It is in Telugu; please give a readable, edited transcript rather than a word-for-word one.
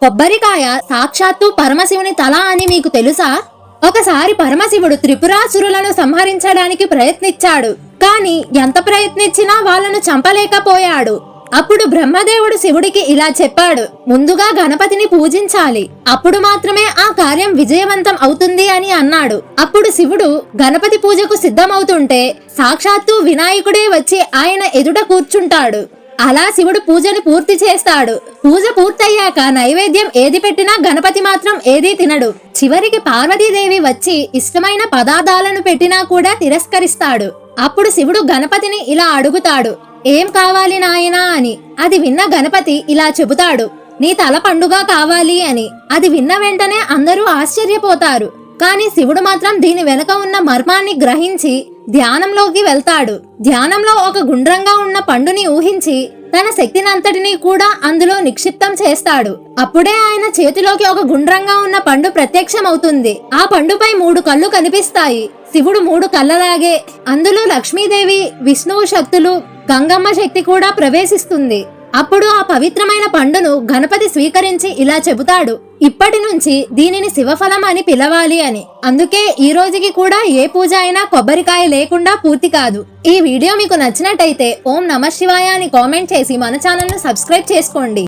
కొబ్బరికాయ సాక్షాత్తు పరమశివుని తల అని మీకు తెలుసా? ఒకసారి పరమశివుడు త్రిపురాసురులను సంహరించడానికి ప్రయత్నించాడు. కాని ఎంత ప్రయత్నించినా వాళ్ళను చంపలేకపోయాడు. అప్పుడు బ్రహ్మదేవుడు శివుడికి ఇలా చెప్పాడు, ముందుగా గణపతిని పూజించాలి, అప్పుడు మాత్రమే ఆ కార్యం విజయవంతం అవుతుంది అని అన్నాడు. అప్పుడు శివుడు గణపతి పూజకు సిద్ధమవుతుంటే సాక్షాత్తు వినాయకుడే వచ్చి ఆయన ఎదుట కూర్చుంటాడు. అలా శివుడు పూజని పూర్తి చేస్తాడు. పూజ పూర్తయ్యాక నైవేద్యం ఏది పెట్టినా గణపతి మాత్రం ఏదీ తినడు. చివరికి పార్వతీదేవి వచ్చి ఇష్టమైన పదార్థాలను పెట్టినా కూడా తిరస్కరిస్తాడు. అప్పుడు శివుడు గణపతిని ఇలా అడుగుతాడు, ఏం కావాలి నాయనా అని. అది విన్న గణపతి ఇలా చెబుతాడు, నీ తల పండుగ కావాలి అని. అది విన్న వెంటనే అందరూ ఆశ్చర్యపోతారు. కానీ శివుడు మాత్రం దీని వెనుక ఉన్న మర్మాన్ని గ్రహించి ధ్యానంలోకి వెళ్తాడు. ధ్యానంలో ఒక గుండ్రంగా ఉన్న పండుని ఊహించి తన శక్తినంతటినీ కూడా అందులో నిక్షిప్తం చేస్తాడు. అప్పుడే ఆయన చేతిలోకి ఒక గుండ్రంగా ఉన్న పండు ప్రత్యక్షమవుతుంది. ఆ పండుపై 3 కళ్ళు కనిపిస్తాయి. శివుడు 3 కళ్ళలాగే అందులో లక్ష్మీదేవి, విష్ణువు శక్తులు, గంగమ్మ శక్తి కూడా ప్రవేశిస్తుంది. అప్పుడు ఆ పవిత్రమైన పండును గణపతి స్వీకరించి ఇలా చెబుతాడు, ఇప్పటి నుంచి దీనిని శివఫలం అని పిలవాలి అని. అందుకే ఈ రోజుకి కూడా ఏ పూజ అయినా కొబ్బరికాయ లేకుండా పూర్తి కాదు. ఈ వీడియో మీకు నచ్చినట్టయితే ఓం నమః శివాయ అని కామెంట్ చేసి మన ఛానల్ ను సబ్స్క్రైబ్ చేసుకోండి.